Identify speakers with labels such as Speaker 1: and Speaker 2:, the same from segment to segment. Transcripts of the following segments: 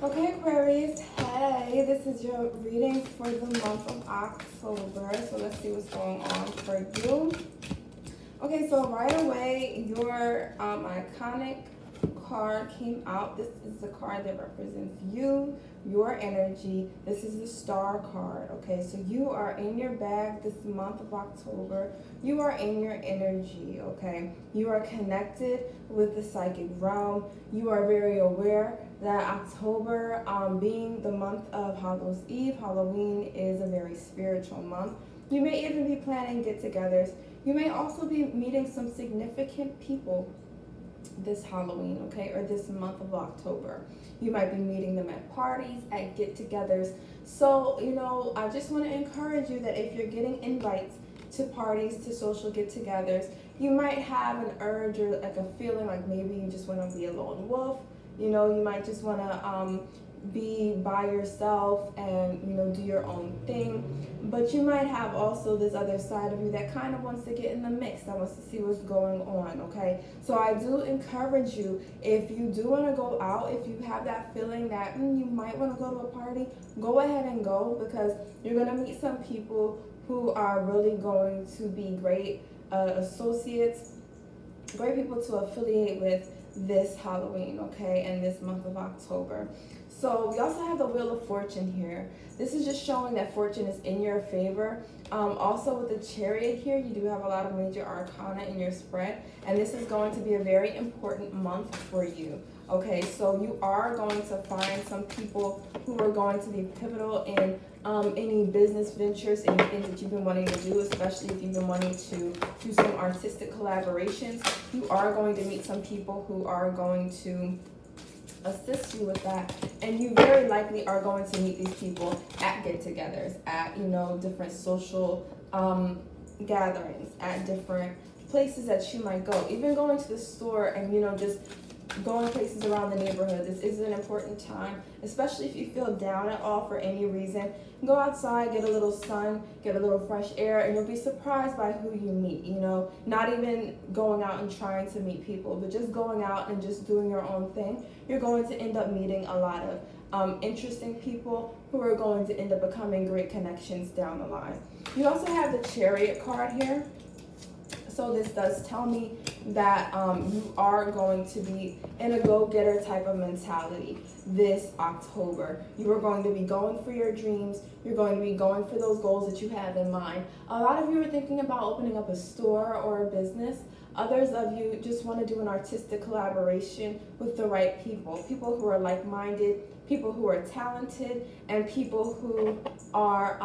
Speaker 1: Okay, Aquarius, hey, this is your reading for the month of October. So let's see what's going on for you. Okay, so right away, your iconic card came out. This is the card that represents you, your energy. This is the star card. Okay, so you are in your bag this month of October. You are in your energy. Okay, you are connected with the psychic realm. You are very aware that October, being the month of Hallows Eve, Halloween is a very spiritual month. You may even be planning get-togethers. You may also be meeting some significant people this Halloween, okay, or this month of October. You might be meeting them at parties, at get-togethers. So, I just want to encourage you that if you're getting invites to parties, to social get-togethers, you might have an urge or like a feeling like maybe you just want to be a lone wolf. You might just want to be by yourself and do your own thing, but you might have also this other side of you that kind of wants to get in the mix, that wants to see what's going on. Okay, so I do encourage you, if you do want to go out, if you have that feeling that you might want to go to a party, go ahead and go, because you're going to meet some people who are really going to be great associates, great people to affiliate with this Halloween, okay, and this month of October. So we also have the Wheel of Fortune here. This is just showing that fortune is in your favor. Also with the Chariot here, you do have a lot of major arcana in your spread, and this is going to be a very important month for you. Okay, so you are going to find some people who are going to be pivotal in any business ventures, any things that you've been wanting to do, especially if you've been wanting to do some artistic collaborations. You are going to meet some people who are going to assist you with that, and you very likely are going to meet these people at get-togethers, at different social gatherings, at different places that you might go, even going to the store and just going places around the neighborhood. This is an important time, especially if you feel down at all for any reason. Go outside, get a little sun, get a little fresh air, and you'll be surprised by who you meet. Not even going out and trying to meet people, but just going out and just doing your own thing. You're going to end up meeting a lot of interesting people who are going to end up becoming great connections down the line. You also have the Chariot card here. So this does tell me that you are going to be in a go-getter type of mentality this October. You are going to be going for your dreams. You're going to be going for those goals that you have in mind. A lot of you are thinking about opening up a store or a business. Others of you just want to do an artistic collaboration with the right people. People who are like-minded, people who are talented, and people who are,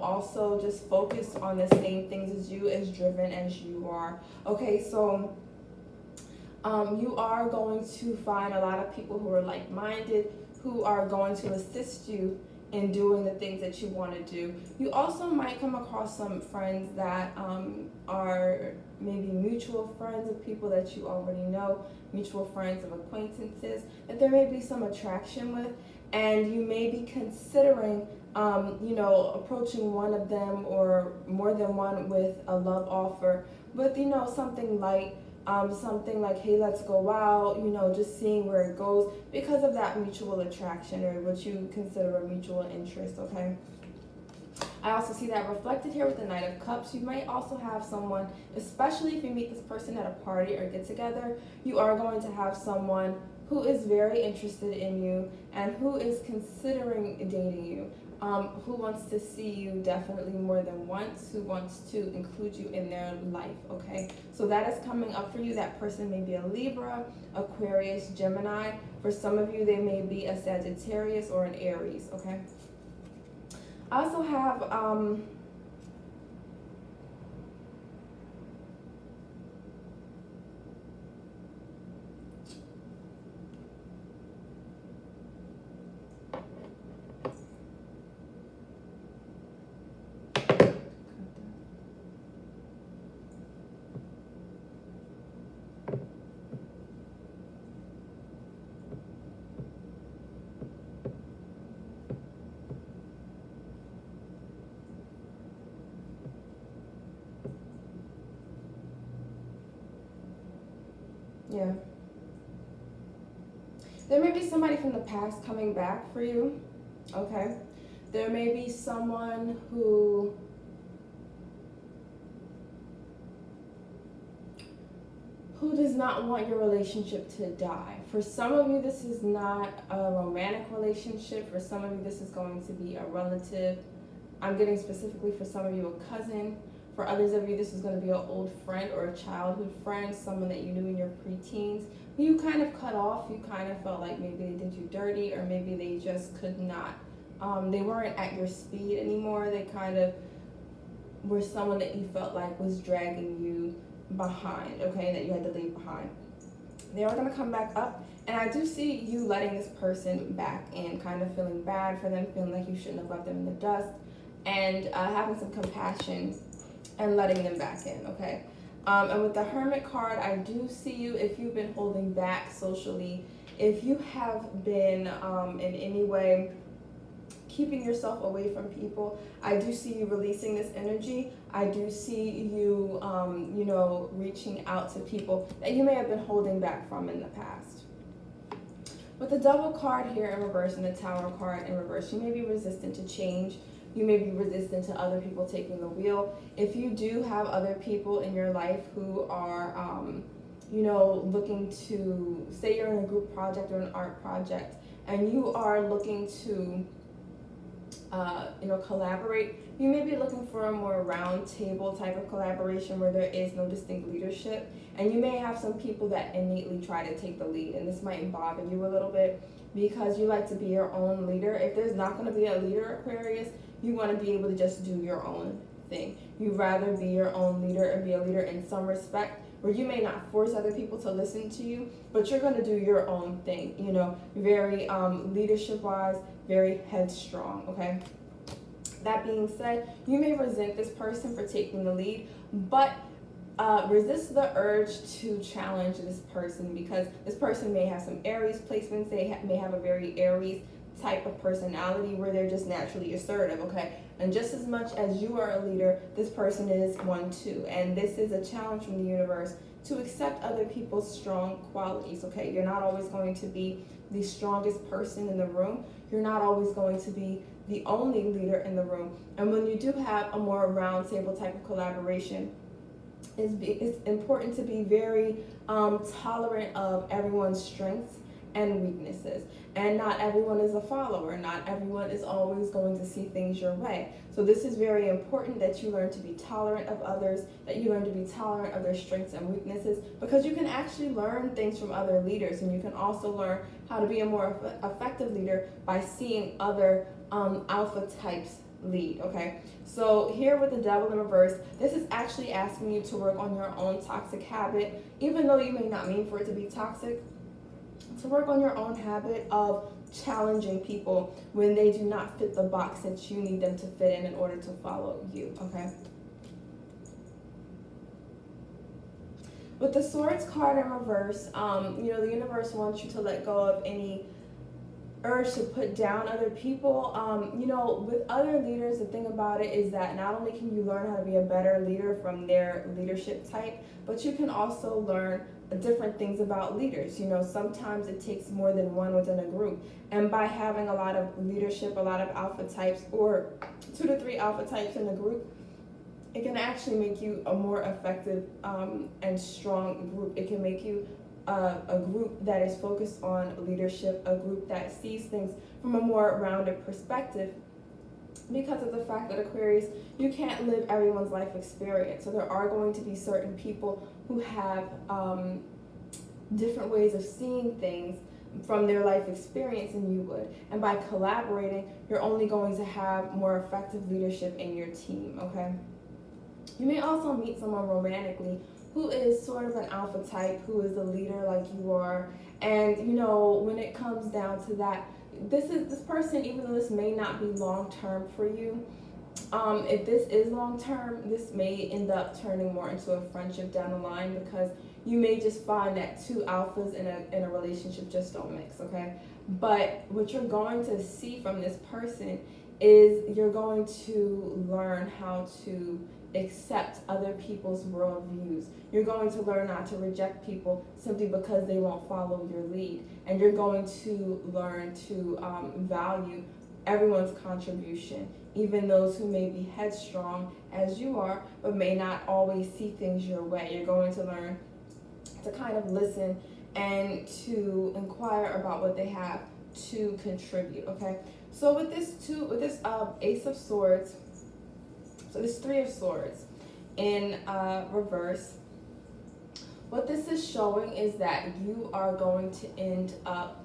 Speaker 1: also just focused on the same things as you, as driven as you are. Okay, so you are going to find a lot of people who are like-minded, who are going to assist you in doing the things that you want to do. You also might come across some friends that are maybe mutual friends of people that you already know, mutual friends of acquaintances, that there may be some attraction with, and you may be considering approaching one of them or more than one with a love offer, with something light, something like, hey, let's go out, just seeing where it goes, because of that mutual attraction, or what you consider a mutual interest. Okay, I also see that reflected here with the Knight of Cups. You might also have someone, especially if you meet this person at a party or get together, you are going to have someone who is very interested in you and who is considering dating you, who wants to see you definitely more than once, who wants to include you in their life. Okay, so that is coming up for you. That person may be a Libra, Aquarius, Gemini. For some of you, they may be a Sagittarius or an Aries. Okay, I also have There may be somebody from the past coming back for you, okay? There may be someone who does not want your relationship to die. For some of you, this is not a romantic relationship. For some of you, this is going to be a relative. I'm getting specifically for some of you a cousin. For others of you, this is going to be an old friend or a childhood friend, someone that you knew in your preteens, who you kind of cut off. You kind of felt like maybe they did you dirty, or maybe they just could not. They weren't at your speed anymore. They kind of were someone that you felt like was dragging you behind, okay, that you had to leave behind. They are going to come back up, and I do see you letting this person back in, kind of feeling bad for them, feeling like you shouldn't have left them in the dust, and having some compassion and letting them back in, okay? And with the Hermit card, I do see you, if you've been holding back socially, if you have been in any way keeping yourself away from people, I do see you releasing this energy. I do see you, reaching out to people that you may have been holding back from in the past. With the Devil card here in reverse and the Tower card in reverse, you may be resistant to change. You may be resistant to other people taking the wheel. If you do have other people in your life who are, looking to, say you're in a group project or an art project, and you are looking to collaborate, you may be looking for a more round table type of collaboration where there is no distinct leadership, and you may have some people that innately try to take the lead, and this might bother you a little bit because you like to be your own leader. If there's not going to be a leader, Aquarius, you want to be able to just do your own thing. You'd rather be your own leader and be a leader in some respect, where you may not force other people to listen to you, but you're going to do your own thing, very leadership-wise, very headstrong, okay? That being said, you may resent this person for taking the lead, but resist the urge to challenge this person, because this person may have some Aries placements. They may have a very Aries type of personality where they're just naturally assertive, okay? And just as much as you are a leader, this person is one too. And this is a challenge from the universe to accept other people's strong qualities, okay? You're not always going to be the strongest person in the room. You're not always going to be the only leader in the room. And when you do have a more round table type of collaboration, it's important to be very tolerant of everyone's strengths and weaknesses. And not everyone is a follower. Not everyone is always going to see things your way. So this is very important that you learn to be tolerant of others, that you learn to be tolerant of their strengths and weaknesses, because you can actually learn things from other leaders, and you can also learn how to be a more effective leader by seeing other alpha types lead, okay? So here with the Devil in reverse, this is actually asking you to work on your own toxic habit, even though you may not mean for it to be toxic, to work on your own habit of challenging people when they do not fit the box that you need them to fit in order to follow you, okay? With the Swords card in reverse, the universe wants you to let go of any urge to put down other people. With other leaders, the thing about it is that not only can you learn how to be a better leader from their leadership type, but you can also learn different things about leaders. Sometimes it takes more than one within a group, and by having a lot of leadership, a lot of alpha types, or 2 to 3 alpha types in a group, it can actually make you a more effective and strong group. It can make you a group that is focused on leadership, a group that sees things from a more rounded perspective, because of the fact that, Aquarius, you can't live everyone's life experience. So there are going to be certain people who have different ways of seeing things from their life experience than you would. And by collaborating, you're only going to have more effective leadership in your team, okay? You may also meet someone romantically who is sort of an alpha type, who is a leader like you are. And when it comes down to that, this person, even though this may not be long-term for you, if this is long-term, this may end up turning more into a friendship down the line, because you may just find that 2 alphas in a relationship just don't mix, okay? But what you're going to see from this person is you're going to learn how to accept other people's worldviews. You're going to learn not to reject people simply because they won't follow your lead. And you're going to learn to value everyone's contribution, even those who may be headstrong as you are, but may not always see things your way. You're going to learn to kind of listen and to inquire about what they have to contribute. Okay, so with this Ace of Swords, so this Three of Swords in reverse, what this is showing is that you are going to end up,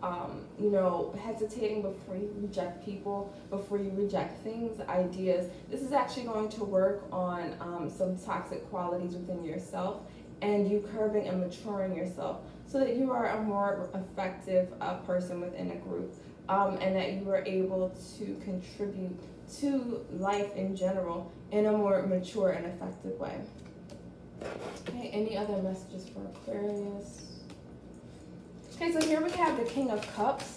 Speaker 1: hesitating before you reject people, before you reject things, ideas. This is actually going to work on some toxic qualities within yourself, and you curving and maturing yourself so that you are a more effective person within a group, and that you are able to contribute to life in general in a more mature and effective way. Okay, any other messages for Aquarius? Okay, so here we have the King of Cups.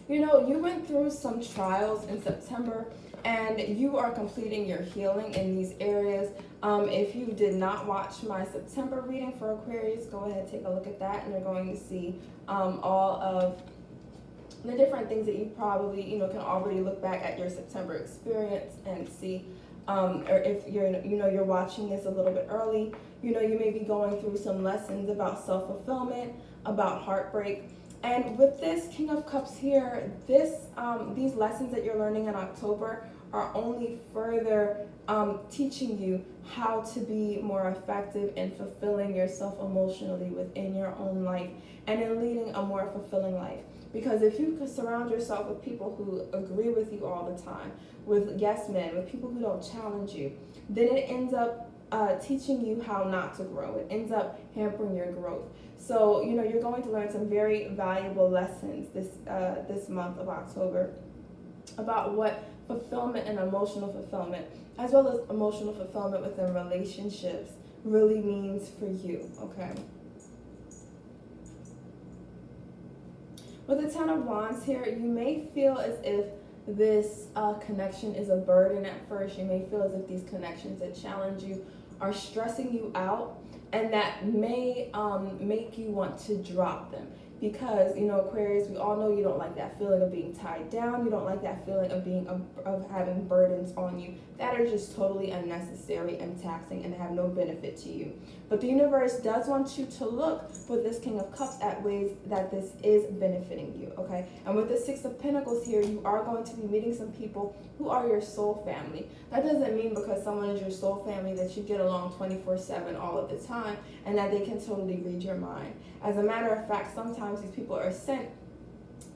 Speaker 1: You know, you went through some trials in September, and you are completing your healing in these areas. If you did not watch my September reading for Aquarius, go ahead, take a look at that, and you're going to see all of the different things that you probably, can already look back at your September experience and see. Or if you're watching this a little bit early, you may be going through some lessons about self-fulfillment, about heartbreak. And with this King of Cups here, these lessons that you're learning in October are only further teaching you how to be more effective in fulfilling yourself emotionally within your own life and in leading a more fulfilling life. Because if you could surround yourself with people who agree with you all the time, with yes men, with people who don't challenge you, then it ends up teaching you how not to grow. It ends up hampering your growth. So, you're going to learn some very valuable lessons this month of October about what fulfillment and emotional fulfillment, as well as emotional fulfillment within relationships, really means for you, okay? With the Ten of Wands here, you may feel as if this connection is a burden at first. You may feel as if these connections that challenge you are stressing you out, and that may make you want to drop them. Because, Aquarius, we all know you don't like that feeling of being tied down. You don't like that feeling of having burdens on you that are just totally unnecessary and taxing and have no benefit to you. But the universe does want you to look with this King of Cups at ways that this is benefiting you, okay? And with the Six of Pentacles here, you are going to be meeting some people who are your soul family. That doesn't mean because someone is your soul family that you get along 24/7 all of the time and that they can totally read your mind. As a matter of fact, sometimes these people are sent,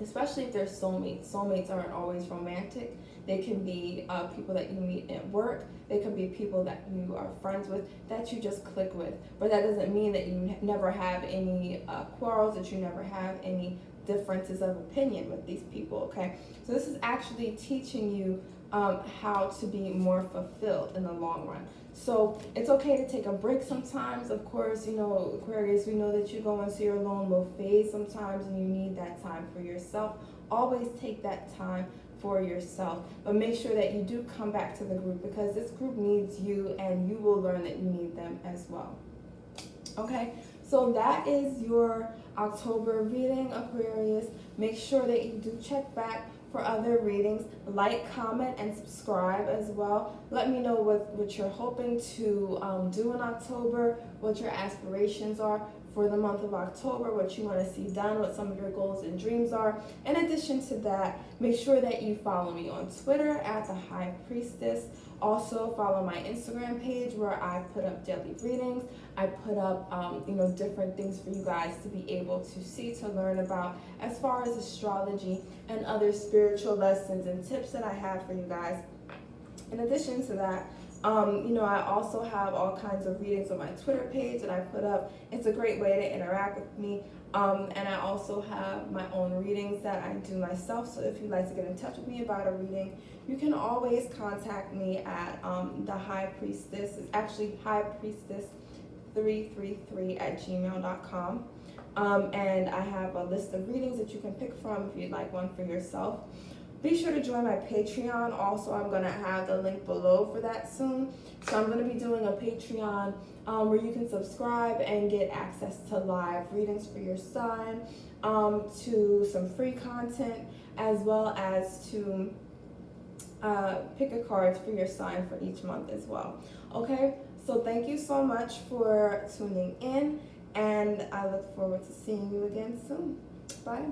Speaker 1: especially if they're soulmates. Soulmates aren't always romantic. They can be people that you meet at work. They can be people that you are friends with, that you just click with. But that doesn't mean that you never have any quarrels, that you never have any differences of opinion with these people, okay? So this is actually teaching you how to be more fulfilled in the long run. So it's okay to take a break sometimes. Of course, Aquarius, we know that you go into your lone wolf phase sometimes and you need that time for yourself. Always take that time for yourself, but make sure that you do come back to the group, because this group needs you and you will learn that you need them as well. Okay, so that is your October reading, Aquarius. Make sure that you do check back for other readings. Like, comment, and subscribe as well. Let me know what you're hoping to do in October, what your aspirations are for the month of October, what you want to see done, what some of your goals and dreams are. In addition to that, make sure that you follow me on Twitter at the Hi-Priestess. Also follow my Instagram page where I put up daily readings. I put up different things for you guys to be able to see, to learn about, as far as astrology and other spiritual lessons and tips that I have for you guys. In addition to that, I also have all kinds of readings on my Twitter page that I put up. It's a great way to interact with me. And I also have my own readings that I do myself. So if you'd like to get in touch with me about a reading, you can always contact me at the Hi-Priestess. It's actually Hi-Priestess333@gmail.com. And I have a list of readings that you can pick from if you'd like one for yourself. Be sure to join my Patreon. Also, I'm going to have the link below for that soon. So I'm going to be doing a Patreon where you can subscribe and get access to live readings for your sign, to some free content, as well as to pick a card for your sign for each month as well. Okay, so thank you so much for tuning in, and I look forward to seeing you again soon. Bye.